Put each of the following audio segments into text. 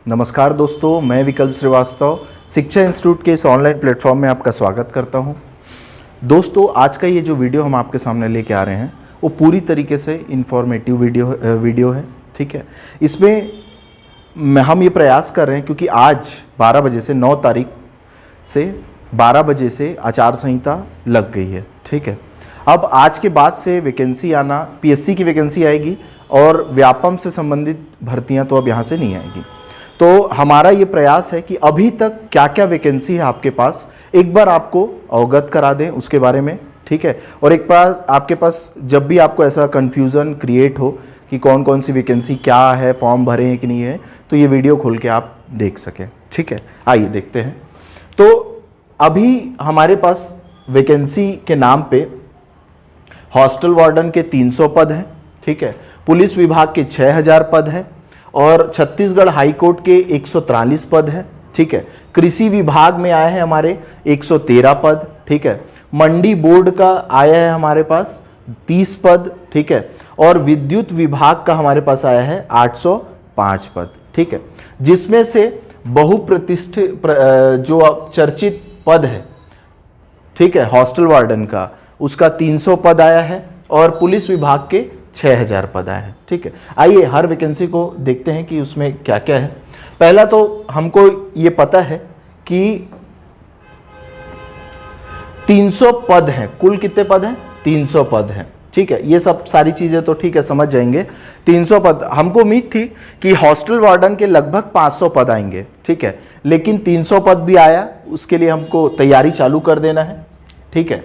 नमस्कार दोस्तों, मैं विकल्प श्रीवास्तव शिक्षा इंस्टीट्यूट के इस ऑनलाइन प्लेटफॉर्म में आपका स्वागत करता हूं। दोस्तों, आज का ये जो वीडियो हम आपके सामने लेके आ रहे हैं वो पूरी तरीके से इंफॉर्मेटिव वीडियो है। ठीक है, इसमें हम ये प्रयास कर रहे हैं क्योंकि आज 12 बजे से 9 तारीख से 12 बजे से आचार संहिता लग गई है। ठीक है, अब आज के बाद से वैकेंसी आना, पीएससी की वैकेंसी आएगी और व्यापम से संबंधित भर्तियां तो अब यहाँ से नहीं आएगी। तो हमारा ये प्रयास है कि अभी तक क्या क्या वैकेंसी है आपके पास, एक बार आपको अवगत करा दें उसके बारे में। ठीक है, और एक बार आपके पास जब भी आपको ऐसा कन्फ्यूज़न क्रिएट हो कि कौन कौन सी वैकेंसी क्या है, फॉर्म भरे हैं कि नहीं है, तो ये वीडियो खोल के आप देख सकें। ठीक है, आइए देखते हैं। तो अभी हमारे पास वैकेंसी के नाम पे हॉस्टल वार्डन के 300 पद हैं। ठीक है, पुलिस विभाग के 6000 पद हैं और छत्तीसगढ़ हाई कोर्ट के 143 पद हैं। ठीक है, कृषि विभाग में आए हैं हमारे 113 पद। ठीक है, मंडी बोर्ड का आया है हमारे पास 30 पद। ठीक है, और विद्युत विभाग का हमारे पास आया है 805 पद। ठीक है, जिसमें से बहुप्रतिष्ठित जो चर्चित पद है, ठीक है, हॉस्टल वार्डन का, उसका 300 पद आया है और पुलिस विभाग के 6000 पद आए हैं। ठीक है, आइए हर वैकेंसी को देखते हैं कि उसमें क्या क्या है। पहला तो हमको ये पता है कि 300 पद हैं। कुल कितने पद हैं? 300 पद हैं। ठीक है, ये सब सारी चीज़ें तो ठीक है, समझ जाएंगे। 300 पद, हमको उम्मीद थी कि हॉस्टल वार्डन के लगभग 500 पद आएंगे। ठीक है, लेकिन 300 पद भी आया, उसके लिए हमको तैयारी चालू कर देना है। ठीक है,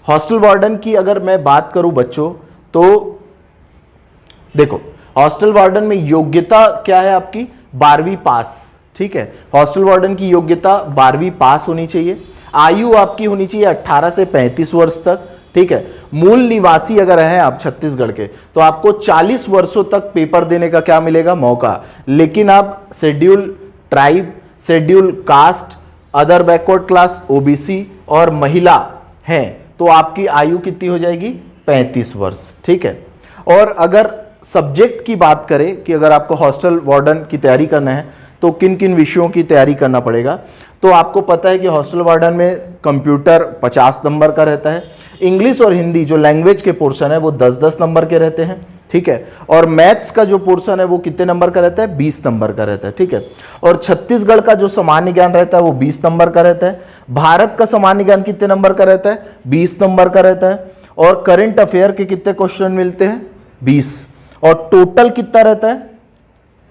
हॉस्टल वार्डन की अगर मैं बात करूं बच्चों, तो देखो, हॉस्टल वार्डन में योग्यता क्या है आपकी? 12वीं पास। ठीक है, हॉस्टल वार्डन की योग्यता 12वीं पास होनी चाहिए। आयु आपकी होनी चाहिए 18 से 35 वर्ष तक। ठीक है, मूल निवासी अगर हैं आप छत्तीसगढ़ के, तो आपको 40 वर्षों तक पेपर देने का क्या मिलेगा? मौका। लेकिन आप schedule tribe, schedule caste, other backward class, OBC और महिला हैं, तो आपकी आयु कितनी हो जाएगी? 35 वर्ष। ठीक है, और अगर सब्जेक्ट की बात करें कि अगर आपको हॉस्टल वार्डन की तैयारी करना है तो किन किन विषयों की तैयारी करना पड़ेगा, तो आपको पता है कि हॉस्टल वार्डन में कंप्यूटर 50 नंबर का रहता है। इंग्लिश और हिंदी जो लैंग्वेज के पोर्शन है वो 10-10 नंबर के रहते हैं। ठीक है, और मैथ्स का जो पोर्शन है वो कितने नंबर का रहता है? 20 नंबर का रहता है। ठीक है, और छत्तीसगढ़ का जो सामान्य ज्ञान रहता है वो 20 नंबर का रहता है। भारत का सामान्य ज्ञान कितने नंबर का रहता है? 20 नंबर का रहता है। और करंट अफेयर के कितने क्वेश्चन मिलते हैं? 20। और टोटल कितना रहता है?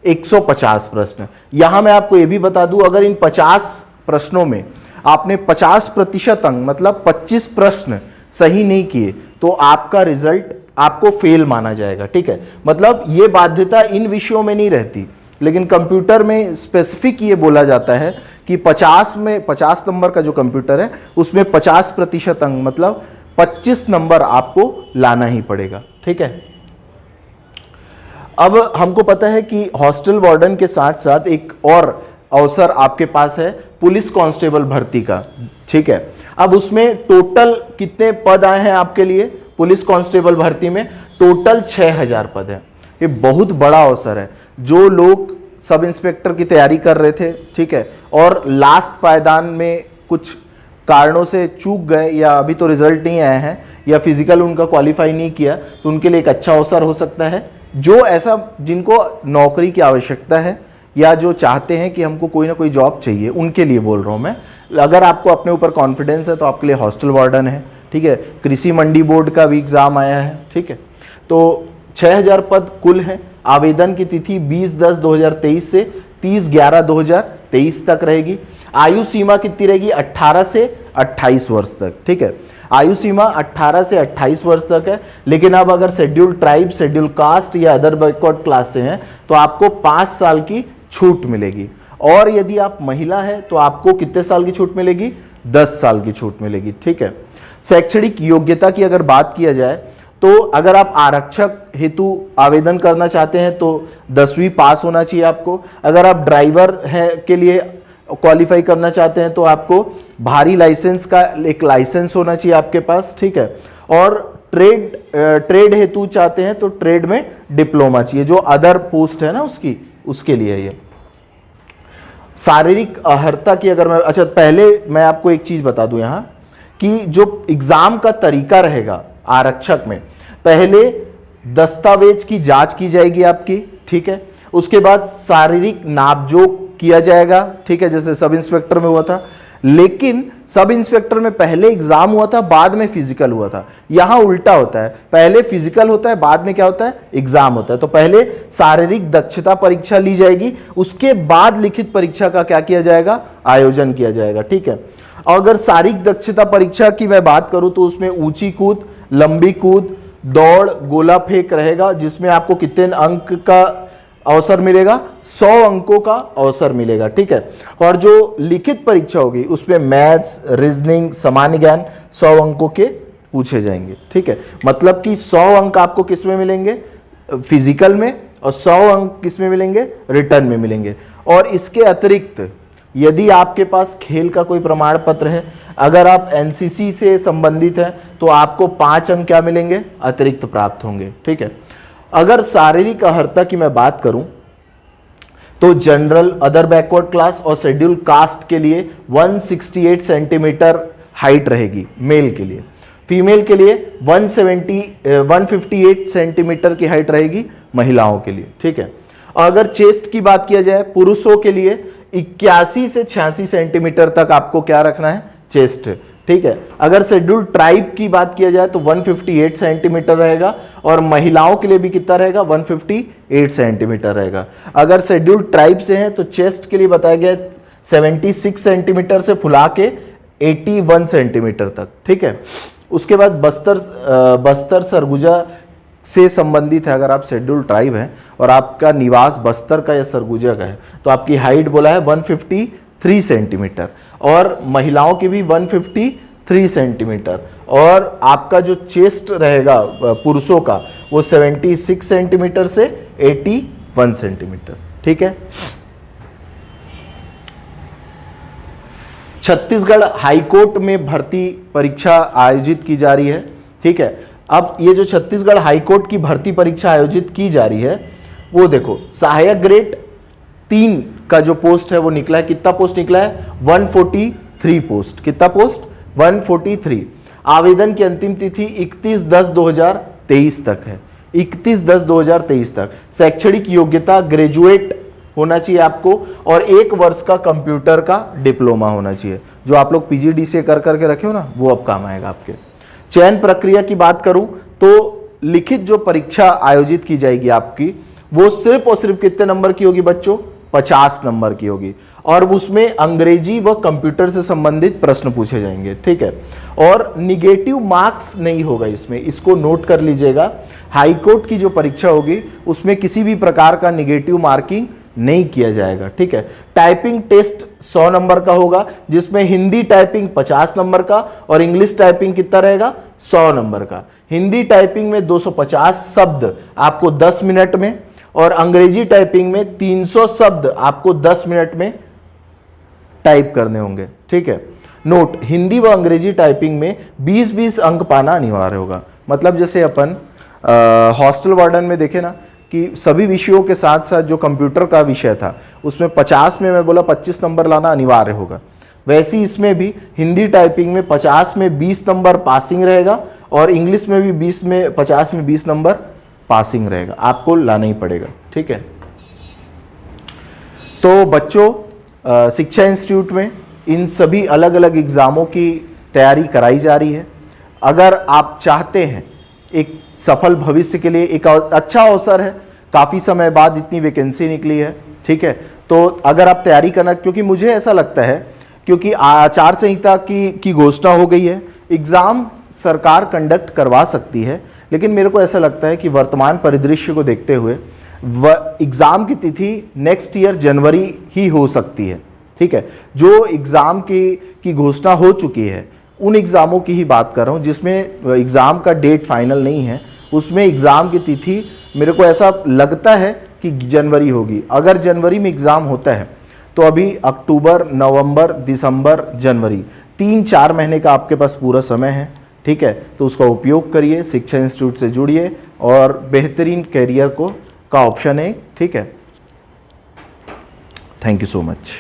150 प्रश्न। यहां मैं आपको यह भी बता दूं, अगर इन 50 प्रश्नों में आपने 50% अंक, मतलब 25 प्रश्न सही नहीं किए, तो आपका रिजल्ट आपको फेल माना जाएगा। ठीक है, मतलब यह बाध्यता इन विषयों में नहीं रहती, लेकिन कंप्यूटर में स्पेसिफिक ये बोला जाता है कि 50 में 50 नंबर का जो कंप्यूटर है उसमें 50% अंक, मतलब 25 नंबर आपको लाना ही पड़ेगा। ठीक है, अब हमको पता है कि हॉस्टल वार्डन के साथ साथ एक और अवसर आपके पास है पुलिस कांस्टेबल भर्ती का। ठीक है, अब उसमें टोटल कितने पद आए हैं आपके लिए? पुलिस कांस्टेबल भर्ती में टोटल 6000 पद हैं। ये बहुत बड़ा अवसर है। जो लोग सब इंस्पेक्टर की तैयारी कर रहे थे, ठीक है, और लास्ट पायदान में कुछ कारणों से चूक गए या अभी तो रिजल्ट नहीं आए हैं या फिजिकल उनका क्वालिफाई नहीं किया, तो उनके लिए एक अच्छा अवसर हो सकता है। जो ऐसा जिनको नौकरी की आवश्यकता है या जो चाहते हैं कि हमको कोई ना कोई जॉब चाहिए, उनके लिए बोल रहा हूँ मैं। अगर आपको अपने ऊपर कॉन्फिडेंस है तो आपके लिए हॉस्टल वार्डन है। ठीक है, कृषि मंडी बोर्ड का भी एग्जाम आया है। ठीक है, तो 6000 पद कुल हैं। आवेदन की तिथि 20/10/2023 से 30/11/2023 तक रहेगी। आयु सीमा कितनी रहेगी? 18 से 28 वर्ष तक। ठीक है, आयु सीमा 18 से 28 वर्ष तक है। लेकिन अब अगर शेड्यूल ट्राइब, शेड्यूल कास्ट या अदर बैकवर्ड क्लास से हैं तो आपको 5 साल की छूट मिलेगी। और यदि आप महिला हैं तो आपको कितने साल की छूट मिलेगी? 10 साल की छूट मिलेगी। ठीक है, शैक्षणिक योग्यता की अगर बात किया जाए तो अगर आप आरक्षक हेतु आवेदन करना चाहते हैं तो 10वीं पास होना चाहिए आपको। अगर आप ड्राइवर है के लिए क्वालिफाई करना चाहते हैं तो आपको भारी लाइसेंस का एक लाइसेंस होना चाहिए आपके पास। ठीक है, और ट्रेड हेतु चाहते हैं तो ट्रेड में डिप्लोमा चाहिए, जो अदर पोस्ट है ना उसके लिए ये। शारीरिक अर्हता की अगर मैं, अच्छा पहले मैं आपको एक चीज बता दूं यहाँ कि जो एग्जाम का तरीका रहेगा आरक्षक में, पहले दस्तावेज की जांच की जाएगी आपकी, ठीक है। उसके बाद शारीरिक नापजोक किया जाएगा, ठीक है, जैसे सब इंस्पेक्टर में हुआ था। लेकिन सब इंस्पेक्टर में पहले एग्जाम हुआ था, बाद में फिजिकल हुआ था। यहां उल्टा होता है, पहले फिजिकल होता है, बाद में क्या होता है, एग्जाम होता है। तो पहले शारीरिक दक्षता परीक्षा ली जाएगी, उसके बाद लिखित परीक्षा का क्या किया जाएगा, आयोजन किया जाएगा, ठीक है। अगर शारीरिक दक्षता परीक्षा की मैं बात करूं तो उसमें ऊंची कूद, लंबी कूद, दौड़, गोला फेंक रहेगा, जिसमें आपको कितने अंक का अवसर मिलेगा, 100 अंकों का अवसर मिलेगा, ठीक है। और जो लिखित परीक्षा होगी उसमें मैथ्स, रीजनिंग, सामान्य ज्ञान 100 अंकों के पूछे जाएंगे, ठीक है। मतलब कि 100 अंक आपको किस में मिलेंगे, फिजिकल में, और 100 अंक किस में मिलेंगे, रिटर्न में मिलेंगे। और इसके अतिरिक्त यदि आपके पास खेल का कोई प्रमाण पत्र है, अगर आप एनसीसी से संबंधित हैं, तो आपको 5 अंक क्या मिलेंगे, अतिरिक्त प्राप्त होंगे, ठीक है। अगर शारीरिक अर्हता की मैं बात करूं तो जनरल, अदर बैकवर्ड क्लास और शेड्यूल कास्ट के लिए 168 सेंटीमीटर हाइट रहेगी मेल के लिए। फीमेल के लिए 158 सेंटीमीटर की हाइट रहेगी महिलाओं के लिए, ठीक है। अगर चेस्ट की बात किया जाए, पुरुषों के लिए 81 से 86 सेंटीमीटर तक आपको क्या रखना है, चेस्ट, ठीक है। अगर शेड्यूल ट्राइब की बात किया जाए तो 158 सेंटीमीटर रहेगा, और महिलाओं के लिए भी कितना रहेगा, 158 सेंटीमीटर रहेगा। अगर शेड्यूल ट्राइब से हैं तो चेस्ट के लिए बताया गया 76 सेंटीमीटर से फुला के 81 सेंटीमीटर तक, ठीक है। उसके बाद बस्तर सरगुजा से संबंधित है, अगर आप शेड्यूल ट्राइब हैं और आपका निवास बस्तर का या सरगुजा का है, तो आपकी हाइट बोला है 153 सेंटीमीटर, और महिलाओं की भी 153 सेंटीमीटर, और आपका जो चेस्ट रहेगा पुरुषों का वो 76 सेंटीमीटर से 81 सेंटीमीटर, ठीक है। छत्तीसगढ़ हाईकोर्ट में भर्ती परीक्षा आयोजित की जा रही है, ठीक है। अब ये जो छत्तीसगढ़ हाईकोर्ट की भर्ती परीक्षा आयोजित की जा रही है, वो देखो सहायक ग्रेड 3 का जो पोस्ट है वो निकला है, कितना पोस्ट निकला है, 143 पोस्ट, कितना पोस्ट, 143। आवेदन की अंतिम तिथि 31/10/2023 तक है, 31/10/2023 तक। शैक्षणिक योग्यता ग्रेजुएट होना चाहिए आपको, और 1 वर्ष का कंप्यूटर का डिप्लोमा होना चाहिए, जो आप लोग पीजीडीसीए कर करके रखे हो ना, वो अब काम आएगा आपके। चयन प्रक्रिया की बात करूं तो लिखित जो परीक्षा आयोजित की जाएगी आपकी, वो सिर्फ और सिर्फ कितने नंबर की होगी बच्चों, 50 नंबर की होगी, और उसमें अंग्रेजी व कंप्यूटर से संबंधित प्रश्न पूछे जाएंगे, ठीक है। और निगेटिव मार्क्स नहीं होगा इसमें, इसको नोट कर लीजिएगा। हाईकोर्ट की जो परीक्षा होगी उसमें किसी भी प्रकार का निगेटिव मार्किंग नहीं किया जाएगा, ठीक है। टाइपिंग टेस्ट 100 नंबर का होगा, जिसमें हिंदी टाइपिंग 50 नंबर का और इंग्लिश टाइपिंग कितना रहेगा, 100 नंबर का। हिंदी टाइपिंग में 250 शब्द आपको 10 मिनट में, और अंग्रेजी टाइपिंग में 300 शब्द आपको 10 मिनट में टाइप करने होंगे, ठीक है। नोट, हिंदी व अंग्रेजी टाइपिंग में 20-20 अंक पाना अनिवार्य होगा। मतलब जैसे अपन हॉस्टल वार्डन में देखे ना कि सभी विषयों के साथ साथ जो कंप्यूटर का विषय था उसमें 50 में मैं बोला 25 नंबर लाना अनिवार्य होगा, वैसे ही इसमें भी हिंदी टाइपिंग में 50 में 20 नंबर पासिंग रहेगा, और इंग्लिश में भी 50 में 20 नंबर पासिंग रहेगा, आपको लाना ही पड़ेगा, ठीक है। तो बच्चों, शिक्षा इंस्टीट्यूट में इन सभी अलग अलग एग्जामों की तैयारी कराई जा रही है। अगर आप चाहते हैं एक सफल भविष्य के लिए, एक अच्छा अवसर है, काफ़ी समय बाद इतनी वैकेंसी निकली है, ठीक है। तो अगर आप तैयारी करना, क्योंकि मुझे ऐसा लगता है, क्योंकि आचार संहिता की घोषणा हो गई है, एग्ज़ाम सरकार कंडक्ट करवा सकती है, लेकिन मेरे को ऐसा लगता है कि वर्तमान परिदृश्य को देखते हुए एग्ज़ाम की तिथि नेक्स्ट ईयर जनवरी ही हो सकती है, ठीक है। जो एग्ज़ाम की घोषणा हो चुकी है उन एग्ज़ामों की ही बात कर रहा हूँ, जिसमें एग्ज़ाम का डेट फाइनल नहीं है, उसमें एग्ज़ाम की तिथि मेरे को ऐसा लगता है कि जनवरी होगी। अगर जनवरी में एग्ज़ाम होता है तो अभी अक्टूबर, नवंबर, दिसंबर, जनवरी 3-4 महीने का आपके पास पूरा समय है, ठीक है। तो उसका उपयोग करिए, शिक्षा इंस्टीट्यूट से जुड़िए और बेहतरीन करियर का ऑप्शन है, ठीक है। Thank you so much.